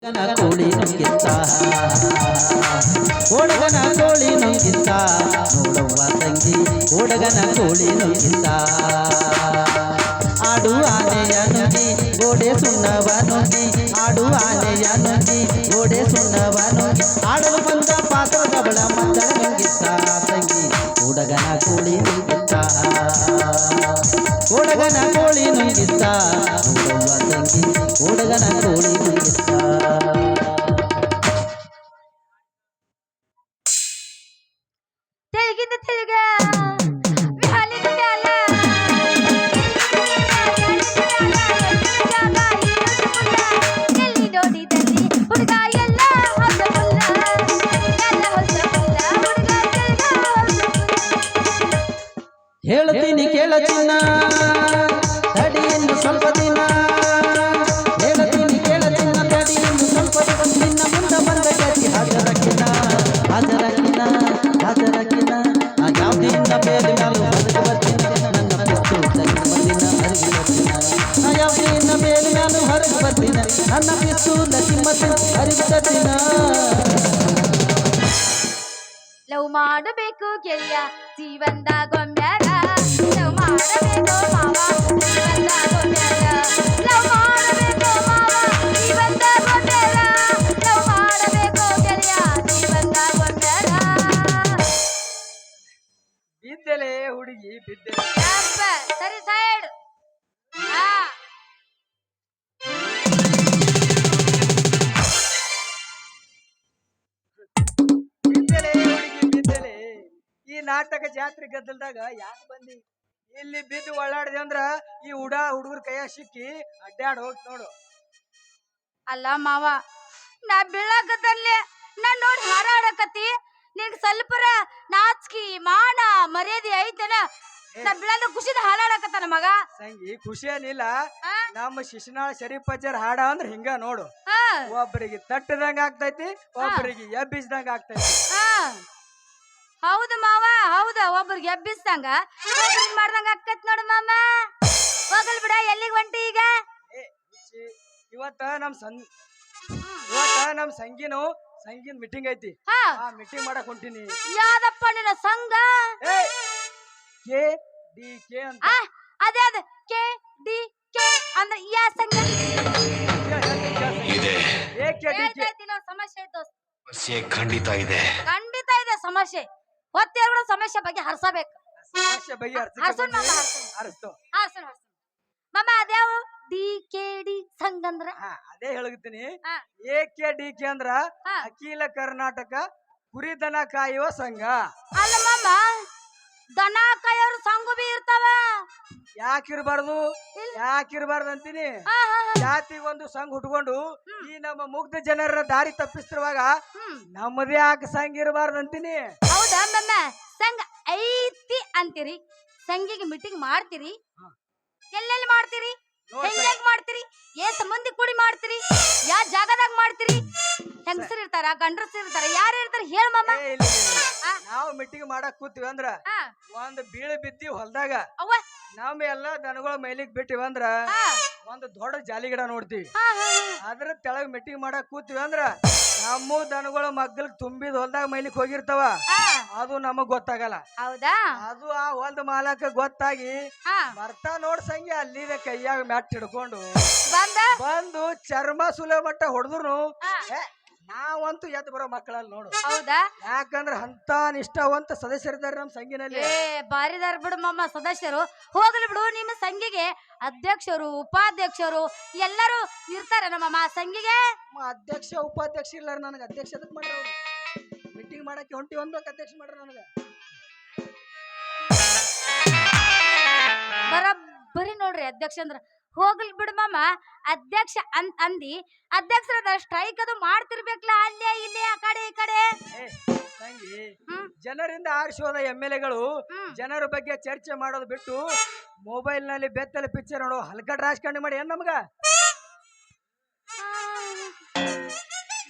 ಕೋಳಿ ನುಂಗಿತ್ತ ಓಡಗನ ಕೋಳಿ ನುಂಗಿತ್ತ ನೋಡವ್ವ ತಂಗಿ ಓಡಗನ ಕೋಳಿ ನುಂಗಿತ್ತ ಆಡು ಆನೆಯ ನುಂಗಿ ಗೋಡೆ ಸುಣ್ಣವ ನುಂಗಿ ಆಡು ಆನೆಯ ನುಂಗಿ ಗೋಡೆ ಸುಣ್ಣವ ನುಂಗಿ ಆಡಲು ಬಂದ ಪಾತ್ರದ ಬಳ ಮಕ್ಕಳ ನುಂಗಿತ್ತ ತಂಗಿ ಓಡಗನ ಕೋಳಿ ನುಂಗಿತ್ತ ಓಡಗನ ಕೋಳಿ ನುಂಗಿತ್ತ ನೋಡವ್ವ ತಂಗಿ ಓಡಗನ ಕೋಳಿ ನುಂಗಿತ್ತ ಹೇಳ್ತೀನಿ ಕೇಳ ಚಿನ್ನ ತಡಿ ಇನ್ನು ಸ್ವಲ್ಪ ದಿನ ಹೇಳ್ತೀನಿ ಕೇಳ ಚಿನ್ನ ತಡಿ ಇನ್ನು ಸ್ವಲ್ಪ ದಿನ ನಿನ್ನ ಮುಂದೆ ಬಂದ ಗತಿ ಹಾಜರಕ್ಕಿನ ಹಾಜರಕ್ಕಿನ ಹಾಜರಕ್ಕಿನ ಯಾವ್ದಿನ ಬೇರೆ ಮ್ಯಾಲು ಹೊರಗೆ ಬರ್ತೀನಿ ನನ್ನ ಪಿಸ್ತು ಲಕ್ಷ್ಮದಿನ ಹರಿದು ಬರ್ತೀನ ಯಾವ್ದಿನ ಬೇರೆ ಮ್ಯಾಲು ಹೊರಗೆ ಬರ್ತೀನ ನನ್ನ ಪಿಸ್ತು ಲಕ್ಷ್ಮದಿನ ಹರಿದು ಬರ್ತೀನ ಲವ್ ಮಾಡಬೇಕು ಗೆಳೆಯ ಜೀವನದಾಗೊಮ್ಮ್ಯಾರ ಲವ್ ಮಾಡಬೇಕು ಮಾವ ಜೀವನದಾಗೊಮ್ಮ್ಯಾರ ಲವ್ ಮಾಡಬೇಕು ಮಾವ ಜೀವನದಾಗೊಮ್ಮ್ಯಾರ ಲವ್ ಮಾಡಬೇಕು ಗೆಳೆಯ ಜೀವನದಾಗೊಮ್ಮ್ಯಾರ ಬಿದ್ದಲೆ ಹುಡುಗಿ ಬಿದ್ದಲೆ ಸರಿ ಸೈಡ್ ಈ ನಾಟಕ ಜಾತ್ರೆ ಗದ್ದಲ್ದಾಗ ಯಾಕೆ ಬಂದಿ ಇಲ್ಲಿ ಬಿದ್ದು ಒಳ್ಳಾಡ್ದೆ ಅಂದ್ರ ಈ ಹುಡುಗರ ಕೈಯ ಸಿಕ್ಕಿ ಅಡ್ಡಾಡ್ ಹೋಗ್ ನೋಡು. ಅಲ್ಲ ಮಾವ ನಾ ಬೀಳಾಕತ್ತಲ್ಲೇ ನಾ ನೋಡಿ ಹಾರಾಡಕತ್ತಿ ನಿನ್ಗೆ ಸ್ವಲ್ಪರ ನಾಚಿಕೆ ಮಾನ ಮರ್ಯಾದೆ ಐತೇನ ನಾ ಬೀಳಂದ ಖುಷಿದ ಹಾರಾಡಕತ್ತಾನ ಮಗ ಸಂಗಿ ಖುಷಿ ಏನಿಲ್ಲ ನಮ್ಮ ಶಿಶುನಾಳ ಶರೀಫಜ್ಜರ್ ಹಾಡ ಅಂದ್ರ ಹಿಂಗ ನೋಡು ಒಬ್ಬರಿಗೆ ತಟ್ಟದಂಗ ಆಗ್ತೈತಿ ಒಬ್ಬರಿಗೆ ಎಬ್ಬಿಸ್ದಂಗ ಆಗ್ತೈತಿ. ಹೌದು ಮಾವ ಹೌದ ಒಬ್ರಿಗೆ ಎಬ್ಬಿಸ್ದಂಗ ಒಬ್ರಿಗೆ ಮಾಡ್ದಂಗ ಆಕತ್ ನೋಡು ಮಾಮ ಹೋಗಲ್ ಬಿಡ ಎಲ್ಲಿಗೆ ಹೊಂಟಿ ಈಗ ಇವತ್ತ ನಮ್ ಸಂಗಿನ ಮೀಟಿಂಗ್ ಐತಿ ಆ ಮೀಟಿಂಗ್ ಮಾಡಕ್ ಹೊಂಟಿನಿ. ಯಾವ್ದಪ್ಪ ನಿನ್ನ ಸಂಘ? ಕೆ ಡಿ ಕೆ ಅಂತ. ಅದೇ ಅದ ಕೆ ಡಿ ಕೆ ಅಂದ್ರೆ ಯಾ ಸಂಘ ಇದೆ. ಸಮಸ್ಯೆ ಸಮಸ್ಯೆ ಖಂಡಿತ ಇದೆ ಸಮಸ್ಯೆ ಹೊತ್ತೇರ್ಬಿಡೋ ಸಮಸ್ಯೆ ಬಗ್ಗೆ ಹರ್ಸಬೇಕು. ಮಾಮ ಅದ್ಯಾವ ಡಿ ಕೆ ಡಿ ಸಂಘ ಅಂದ್ರ ಅದೇ ಹೇಳ್ತೀನಿ. ಎ ಕೆ ಡಿ ಕೆ ಅಂದ್ರ ಅಖಿಲ ಕರ್ನಾಟಕ ಕುರಿ ದನ ಕಾಯುವ ಸಂಘ. ಅಲ್ಲ ಮಾಮ ದನ ಕಾಯೋರು ಸಂಘ ಬಿ ಇರ್ತಾವ ಯಾಕಿರ್ಬಾರ್ದು ಅಂತೀನಿ. ಜಾತಿಗೊಂದು ಸಂಘ ಹುಟ್ಕೊಂಡು ಈ ನಮ್ಮ ಮುಗ್ಧ ಜನರ ದಾರಿ ತಪ್ಪಿಸ್ತಿರುವಾಗ ನಮ್ಮದೇ ಯಾಕೆ ಸಂಘ ಇರಬಾರ್ದು ಅಂತೀನಿ. ಹೌದಾ ಮಮ್ಮ ಸಂಘ ಐತಿ ಅಂತೀರಿ, ಸಂಘಿಗೆ ಮೀಟಿಂಗ್ ಮಾಡ್ತೀರಿ, ಎಲ್ಲೆಲ್ಲಿ ಮಾಡ್ತೀರಿ, ಹೆಂಗ್ ಮಾಡ್ತೀರಿ, ಏಸ್ ಮಂದಿ ಕೂಡಿ ಮಾಡ್ತೀರಿ, ಯಾವ ಜಾಗದಾಗ ಮಾಡ್ತೀರಿ, ಹೆಂಗಸರು ಇರ್ತಾರ ಗಂಡಸರು ಇರ್ತಾರ ಯಾರು ಇರ್ತಾರ ಹೇಳ ಮಮ್ಮ. ನಾವು ಮೀಟಿಂಗ್ ಮಾಡಕ್ ಕೂತೀವಿ ಅಂದ್ರ ಒಂದ್ ಬೀಳ ಬಿದ್ದಿ ಹೊಲ್ದಾಗ ನಾವ್ ಎಲ್ಲಾ ದನಗಳ ಮೈಲಿಗ್ ಬಿಟ್ಟಿವಿ ಅಂದ್ರ ಒಂದ್ ದೊಡ್ಡ ಜಾಲಿ ಗಿಡ ನೋಡ್ತೀವಿ. ಅದ್ರ ತೆಳಗ್ ಮೀಟಿಂಗ್ ಮಾಡಕ್ ಕೂತೀವಿ ಅಂದ್ರ ನಮ್ಮ ದನಗಳ ಮಗ್ಗಲ್ ತುಂಬಿದ ಹೊಲ್ದಾಗ ಮೈಲಿಕ್ ಹೋಗಿರ್ತಾವ, ಅದು ನಮಗ್ ಗೊತ್ತಾಗಲ್ಲ. ಹೌದಾ ಅದು ಆ ಹೊಲ್ದ ಮಾಲಕ ಗೊತ್ತಾಗಿ ಬರ್ತಾ ನೋಡ್ ಸಂಗಿ ಅಲ್ಲಿದೆ ಕೈಯಾಗ ಮ್ಯಾಟ್ ಹಿಡ್ಕೊಂಡು ಬಂದು ಚರ್ಮ ಸುಲೆ ಮಟ್ಟ ಹೊಡೆದ್ರು ನಾವಂತೂ ಎದ್ದು ಬರೋ ಮಕ್ಕಳಲ್ಲಿ ನೋಡು. ಹೌದಾ ಯಾಕಂದ್ರ ಅಂತ ನಿಷ್ಠಾವಂತ ಸದಸ್ಯರಿದ್ದಾರೆ ನಮ್ ಸಂಘಿನಲ್ಲಿ. ಬಾರಿದಾರ ಬಿಡು ಮಮ್ಮ ಸದಸ್ಯರು. ಹೋಗ್ಲಿ ಬಿಡು, ನಿಮ್ಮ ಸಂಘಿಗೆ ಅಧ್ಯಕ್ಷರು ಉಪಾಧ್ಯಕ್ಷರು ಎಲ್ಲರೂ ಇರ್ತಾರೆ ನಮ್ಮಮ್ಮ ಸಂಘಿಗೆ. ಅಧ್ಯಕ್ಷ ಉಪಾಧ್ಯಕ್ಷ ಇಲ್ಲ ನನಗೆ ಅಧ್ಯಕ್ಷ ಅದಕ್ಕೆ ಮಾಡ್ರ ಮೀಟಿಂಗ್ ಮಾಡಕ್ಕೆ ಹೊಂಟಿ ಒಂದಕ್ಕೆ ಅಧ್ಯಕ್ಷ ಮಾಡ್ರ ನನಗ ಬರೀ ನೋಡ್ರಿ ಅಧ್ಯಕ್ಷ ಅಂದ್ರ. ಹೋಗ್ಲಿ ಬಿಡು ಮಾಮ ಅಧ್ಯಕ್ಷ ಅಂದಿ ಅಧ್ಯಕ್ಷರದ ಸ್ಟ್ರೈಕ್ ಅದು ಮಾಡ್ತಿರ್ಬೇಕಲ್ಲ ಅಲ್ಲೇ ಇಲ್ಲೇ ಆ ಕಡೆ ಈ ಕಡೆ. ತಂಗಿ ಜನರಿಂದ ಆರಿಸೋದ MLAಗಳು ಜನರ ಬಗ್ಗೆ ಚರ್ಚೆ ಮಾಡೋದು ಬಿಟ್ಟು ಮೊಬೈಲ್ ನಲ್ಲಿ ಬೆತ್ತಲೆ ಪಿಕ್ಚರ್ ನೋಡೋ ಹಲ್ಕಟ್ ರಾಜಕಾರಣ ಮಾಡಿ ಏನ್ ನಮ್ಗ.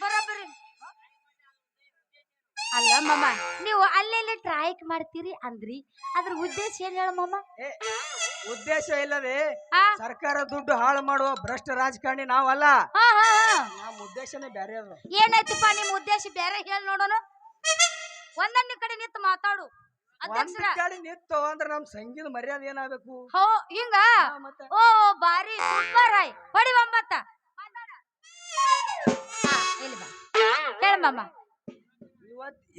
ಬರೋಬ್ಬರಿ ಅಲ್ಲ ಮಾಮ ನೀವು ಅಲ್ಲೆಲ್ಲಿ ಟ್ರೈಕ್ ಮಾಡ್ತೀರಿ ಅಂದ್ರಿ, ಅದ್ರ ಉದ್ದೇಶ ಏನ್ ಹೇಳ ಮಾಮ? ಉದ್ದೇಶ ಇಲ್ಲದೆ ಸರ್ಕಾರ ದುಡ್ಡು ಹಾಳು ಮಾಡುವ ಭ್ರಷ್ಟ ರಾಜಕಾರಣಿ ನಾವಲ್ಲ. ನಮ್ಮ ಉದ್ದೇಶನೇ ಬ್ಯಾರೆ ಅದ. ಏನೈತಿಪ್ಪ ನಿಮ್ ಉದ್ದೇಶ ಬೇರೆ ಹೇಳಿ ನೋಡೋಣ. ಒಂದೊಂದ್ ಕಡೆ ನಿಂತು ಮಾತಾಡು ಒಂದ್ ಅಧ್ಯಕ್ಷರ. ಕಡೆ ನಿಂತು ಅಂದ್ರ ನಮ್ ಸಂಗೀತ ಮರ್ಯಾದೆ ಏನಾಗಬೇಕು? ಹೋ ಹಿಂಗ ಮತ್ತೆ ಓ ಬಾರಿ ಸೂಪರ್ ಆಯ್ ಹೊಡಿ ಒಂಬತ್ತ ಇಲ್ಲಿ ಬಾ ಹೇಳ ಮಾಮ.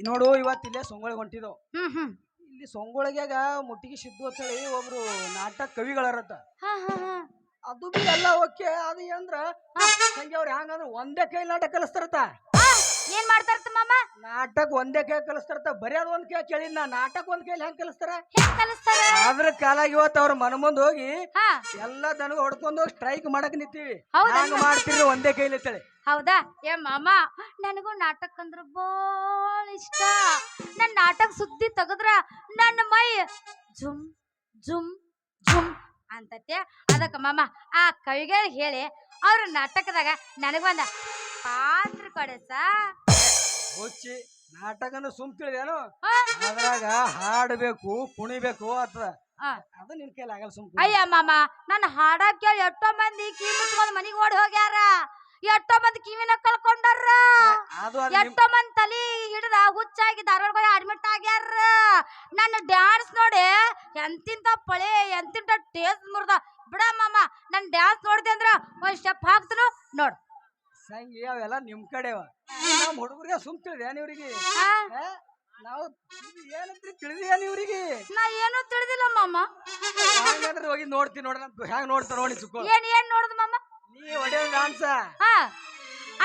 ನೋಡು ಇವತ್ತು ಇಲ್ಲೇ ಸೊಂಗೊಳಗ್ ಹೊಂಟಿದವು. ಹ್ಮ್ ಇಲ್ಲಿ ಸೊಂಗೊಳಗ್ಯಾಗ ಮುಟ್ಟಿಗೆ ಸಿದ್ದು ಅಂತ ಹೇಳಿ ಒಬ್ರು ನಾಟಕ ಕವಿಗಳರತ್ತ. ಹಾ ಹಾ ಹಾ ಅದು ಬಿ ಎಲ್ಲ ಓಕೆ. ಅದು ಅಂದ್ರ ಸಂಜೆ ಅವ್ರ ಹ್ಯಾಂಗಂದ್ರ ಒಂದೇ ಕೈ ನಾಟಕ ಕಲಿಸ್ತಾರತ್ತ. ಏನ್ ಮಾಡ್ತಾರತ್ತ ಮಾಮ? ನಾಟಕ ಒಂದೇ ಕೈ ಕಲಿಸ್ತಾರತ್ತ. ಬರೀ ಅದ್ ಒಂದ್ ಕೈ ಕೇಳಿನ ನಾಟಕ ಒಂದ್ ಕೈಲಿ ಹೆಂಗ್ ಕಲಿಸ್ತಾರ? ಹೆಂಗ್ ಕಲಿಸ್ತಾರ? ಅದ್ರ ಕಾಲಾಗ ಇವತ್ತು ಅವ್ರ ಮನ ಮುಂದ್ ಹೋಗಿ ಹಾ ಎಲ್ಲಾ ದನಗ ಹೊಡ್ಕೊಂಡ್ ಹೋಗಿ ಸ್ಟ್ರೈಕ್ ಮಾಡಕ್ ನಿಂತೀವಿ. ಹೌದಾ? ಹ್ಯಾಂಗ ಮಾಡ್ತೀರಿ ಒಂದೇ ಕೈಲಿ ಅಂತೇಳಿ. ಹೌದಾ? ಏ ಮಾಮ ನನಗೂ ನಾಟಕ ಅಂದ್ರ ಬಾಳ ಇಷ್ಟ. ನನ್ ನಾಟಕ ಸುದ್ದಿ ತೆಗದ್ರ ನನ್ನ ಮೈ ಜುಮ್ ಜುಮ್ ಜುಮ್ ಅಂತತೆ. ಅದಕ್ಕ ಮಾಮ ಆ ಕವಿಗಳು ಹೇಳಿ ಅವ್ರ ನಾಟಕದಾಗ ನನಗೊಂದ ಪಾತ್ರ ಕೊಡಸ. ಹುಚ್ಚಿ ನಾಟಕ ಅಂದ್ರೆ ಸುಮ್ ತಿಳಿದೇನು? ಅದ್ರಾಗ ಹಾಡ್ಬೇಕು ಕುಣಿಬೇಕು ಅದ ಅದು ನಿನ್ ಕೈಲಿ ಆಗಲ್ಲ. ಸುಮ್ ಅಯ್ಯ ಮಾಮ ನನ್ನ ಹಾಡ ಕೇಳಿ ಎಷ್ಟೋ ಮಂದಿ ಕಿವಿ ಮುಚ್ಕೊಂಡ್ ಮನಿಗ್ ಓಡಿ ಹೋಗ್ಯಾರ. ಎಷ್ಟೋ ಮಂದಿ ಕಿವಿನ ಕಳ್ಕೊಂಡಾರ. ಅದು ಎಷ್ಟೋ ಮಂದಿ ತಲಿ ಹಿಡಿದ ಹುಚ್ಚಾಗಿ ಧಾರವಾಡ ಅಡ್ಮಿಟ್ ಆಗ್ಯಾರ. ನನ್ನ ಡ್ಯಾನ್ಸ್ ನೋಡಿ ಎಂತಿಂತ ಪಳೆ ಎಂತಿಂತ ಟೇಸ್ಟ್ ಮುರ್ದ ಬಿಡ ಮಾಮ. ನನ್ ಡ್ಯಾನ್ಸ್ ನೋಡ್ದೆ ಅಂದ್ರ ಒಂದ್ ಸ್ಟೆಪ್ ಹಾಕ್ತನು ನೋಡ್. ಸಂಗಿ ಅವೆಲ್ಲ ನಿಮ್ ಕಡೆವ. ನಮ್ ಹುಡುಗರಿಗೆ ಸುಮ್ ತಿಳಿದೇನ್ ಇವ್ರಿಗೆ? ನಾವು ಏನಂತ್ರಿ ತಿಳಿದೇನ್ ಇವ್ರಿಗೆ? ನಾ ಏನೂ ತಿಳಿದಿಲ್ಲ ಮಾಮ. ಹಂಗಂದ್ರೆ ಹೋಗಿ ನೋಡ್ತೀನಿ ನೋಡ ಹ್ಯಾಂಗ ನೋಡ್ತಾರ ನೋಡಿ ಸುಕ್ಕೋ. ಏನ್ ನೋಡುದು ಮಾಮ? ನೀ ಹೊಡೆಯೋ ಡಾನ್ಸ. ಹಾ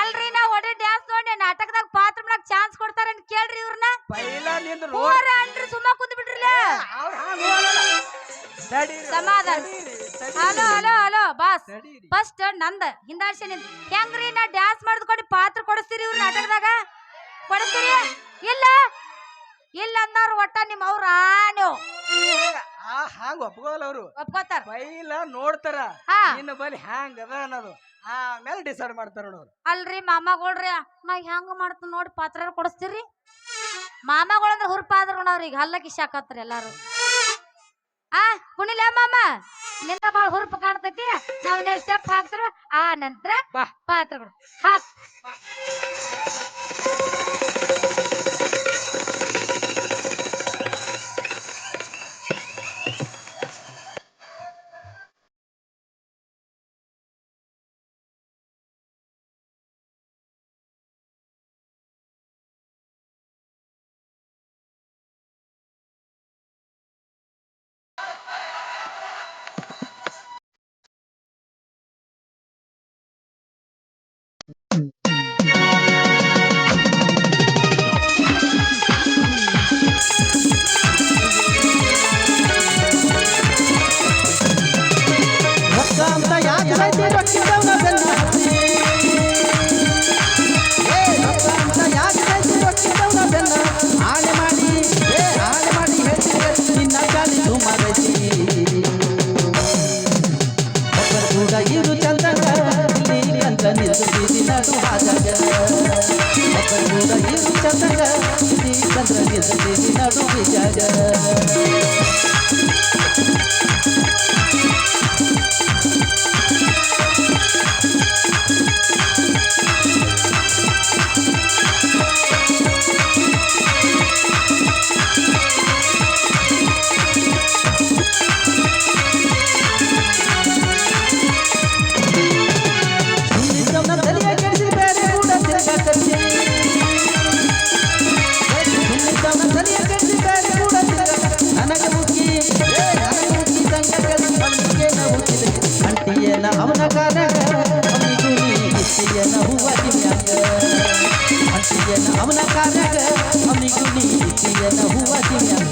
ಅಲ್ರಿ ನಾ ಹೊಡೆ ಡ್ಯಾನ್ಸ್ ನೋಡಿ ನಾಟಕದಾಗ ಪಾತ್ರ ಮಾಡಕ್ ಚಾನ್ಸ್ ಕೊಡ್ತಾರ ಅಂತ ಕೇಳ್ರಿ ಇವ್ರನ್ನ. ಪೈಲ ನಿಂದು ಹೋರ ಅನ್ರಿ ಸುಮ್ಮ ಕುಂತ್ ಬಿಡ್ರಿಲ್ಲ. ಸಮಾಧಾನ. Hello hello hello boss first ನಂದ ಹಿಂದಾಡ್ಸಿ ನಿಂದ ಹೆಂಗ್ರಿ ನಾ ಡ್ಯಾನ್ಸ್ ಮಾಡಿದ್ಕೊಂಡು ಪಾತ್ರ ಕೊಡಿಸ್ತೀರಿ ಇವ್ರ ನಾಟಕದಾಗ? ಕೊಡಿಸ್ತೀರಿ ಇಲ್ಲ? ಇಲ್ಲ ಅಂದವ್ರು ಒಟ್ಟ ನಿಮ್ ಅವ್ರ ನೀವು ಹ್ಯಾಂಗ ಒಪ್ಕೋಲ್ಲ ಅವ್ರು. ಒಪ್ಕೋತಾರ ಪೈಲ ನೋಡ್ತಾರ ನಿನ್ನ ಬಲ್ಲಿ ಹ್ಯಾಂಗ ಅದ ಅನ್ನೋದು ಆಮೇಲೆ ಡಿಸೈಡ್ ಮಾಡ್ತಾರ ನೋಡ್ರಿ. ಅಲ್ರಿ ಮಾಮಗಳ್ರಿ ನಾ ಹೆಂಗ ಮಾಡ್ತ ನೋಡಿ ಪಾತ್ರ ಕೊಡಿಸ್ತೀರಿ? ಮಾಮಗಳಂದ್ರ ಹುರ್ಪಾದ್ರ ಅವ್ರಿಗೆ ಹಲ್ಲ ಕಿಶಾಕತ್ರಿ ಎಲ್ಲಾರು. ಕುಣಿಲ ಮಾಮ ನಿಂದ ಬಾಳ ಹುರುಪ ಕಾಣ್ತೈತಿ. ನಾವ್ ಸ್ಟೆಪ್ ಹಾಕ್ತಾರ ಆ ನಂತರ ಪಾತ್ರಗಳು ಹಾಕ್. ಇರು ಚಂದಗ ಇಲ್ಲಿ ಅಂತ ನಿಲ್ಸಿದಿ ನಡು ಹಾದಾಗ. ಇರು ಚಂದಗ ಇಲ್ಲಿ ಚಂದ್ರ ನಿಲ್ಸಿದಿ ನಡು ಬಿಜಾಗ. ಅವನ ಕಾರಣ ಅವನಿಗೂ ನೀ ಇಟ್ಟಿಯನ ಹೂವ ಕಿಮ್ಯಾಗ. ಅಂಟಿಯನ ಅವನ ಕಾರಣ ಅವನಿಗೂ ನೀ ಇಟ್ಟಿಯನ ಹೂವ ಕಿಮ್ಯಾಗ.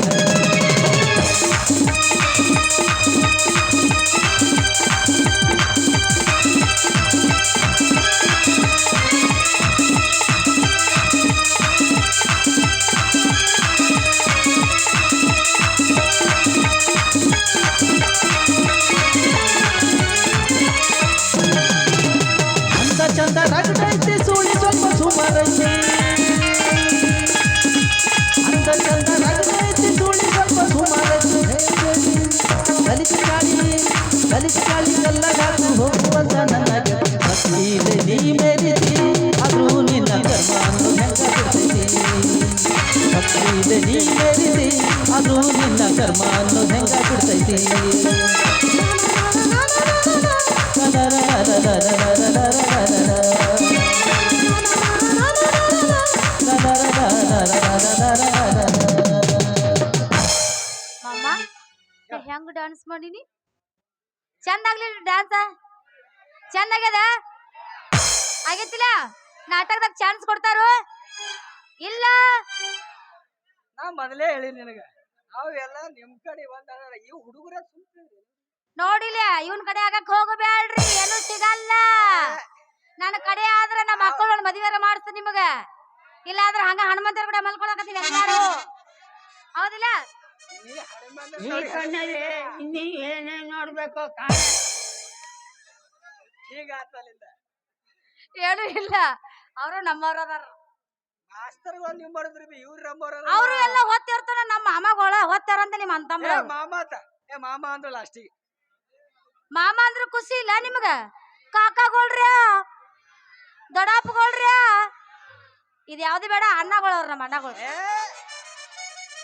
ಚಂದ ರಗಡೈತಿ ಸುಳಿ ಸ್ವಲ್ಪ ಸುಮಾರೈತಿ. ಅಂದ ಚಂದ ರಗಡೈತಿ ಸುಳಿ ಸ್ವಲ್ಪ ಸುಮಾರೈತಿ. ಕಲಿಸಿ ಗಾಳಿ ಕಲ್ಲಗಾಡು ಹೋಗುವಂತ ನನ್ನ ಭಕ್ತಿಲೆ ನೀ ಮೇರಿತಿ. ಕರ್ಮ ಅನ್ನೋದು ಹೆಂಗಾಗ್ಬಿಡ್ತೈತಿ ಮಾಮ ಹೆಂಗ್ ಡ್ಯಾನ್ಸ್ ಮಾಡೀನಿ ಚಂದ ಆಗ್ಲಿ ಡ್ಯಾನ್ಸ್ ಚಂದ ಆಗ್ಯದ ಆಗೈತಿಲ್ಲ ನಾಟಕದಾಗ ಚಾನ್ಸ್ ಕೊಡ್ತಾರೋ ಇಲ್ಲ ನಾ ಮೊದಲೇ ಹೇಳಿ ನಿನಗ ನಾವ್ ಎಲ್ಲ ನಿಮ್ ಕಡೆ ಬಂದಾರ ಈ ಹುಡುಗರ ಸುಮ್ನೆ ನೋಡಿಲ್ಲ ಇವನ್ ಕಡೆ ಆಗಕ್ ಹೋಗಬ್ಯಾಡ್ರಿ ಏನು ಸಿಗಲ್ಲ ನನ್ನ ಕಡೆ ಆದ್ರ ನಮ್ಮ ಮಕ್ಕಳು ಮದುವೆ ಮಾಡಿಸ್ತ ನಿಮಗ ಇಲ್ಲ ಆದ್ರ ಹಂಗ ಹನುಮಂತರ ಕೂಡ ಮಲ್ಕೊಳಕತ್ತೀವಿ ಎಲ್ಲಾರು ಹೌದಿಲ್ಲ ನೀ ಏನೇನ್ ನೋಡ್ಬೇಕು ಈಗ ಆತಲಿಂದ ಏನು ಇಲ್ಲ ಅವರು ನಮ್ಮವ್ರ ಅದಾರ ಮಾಸ್ತರ್ಗಳು ನಿಮ್ ಬರದ್ರಿ ಇವ್ರ ನಮ್ಮವ್ರ ಅವರು ಎಲ್ಲ ಹೊತ್ತಿರ್ತಾರ ನಮ್ಮ ಮಾಮಗಳ ಹೊತ್ತಾರಂತ ನಿಮ್ ಅಂತಂಬ್ರ ಮಾಮಾತ ಮಾಮ ಅಂದ್ರ ಲಾಸ್ಟಿಗೆ ಮಾಮ ಅಂದ್ರ ಖುಷಿ ಇಲ್ಲ ನಿಮ್ಗ ಕಾಕಾಗೊಳ್ರಿ ದೊಡ್ಡಪ್ಪಗೊಳ್ರಿ ಇದ್ ಯಾವ್ದು ಬೇಡ ಅಣ್ಣಗಳವ್ರ ನಮ್ಮ ಅಣ್ಣಗಳು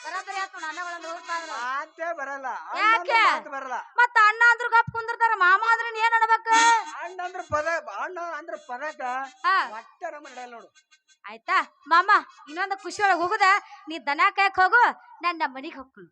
ಬರಾಬರಿ ಆತು ಅಣ್ಣಗಳನ್ನ ಹೋಗ್ತಾರ ಮಾತೇ ಬರಲ್ಲ ಯಾಕೆ ಬರಲ್ಲ ಮತ್ತ ಅಣ್ಣ ಅಂದ್ರ ಗಪ್ ಕುಂದಿರ್ತಾರ ಮಾಮ ಅಂದ್ರ ಏನ್ ಅನ್ಬೇಕು ಅಣ್ಣ ಅಂದ್ರ ಅಣ್ಣ ಅಂದ್ರ ಪದಕ ಒಟ್ಟಾರ ಮಾಡಲ್ಲ ನೋಡು ಆಯ್ತಾ ಮಾಮ ಇನ್ನೊಂದು ಖುಷಿ ಒಳಗ್ ಹೋಗುದ ನೀ ದನ ಕಾಯಕ್ ಹೋಗು ನಾನ್ ನಮ್ಮ ಮನಿಗ್ ಹೋಗ್ತೀನಿ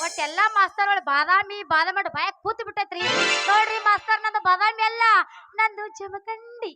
ಒಟ್ಟೆಲ್ಲಾ ಮಾಸ್ತರ್ ಒಳಗೆ ಬಾದಾಮಿ ಬಾಯ ಕೂತ್ ಬಿಟ್ಟೈತ್ರಿ ನೋಡ್ರಿ ಮಾಸ್ತರ್ ನಂದು ಬಾದಾಮಿ ಅಲ್ಲ ನಂದು ಜಮಖಂಡಿ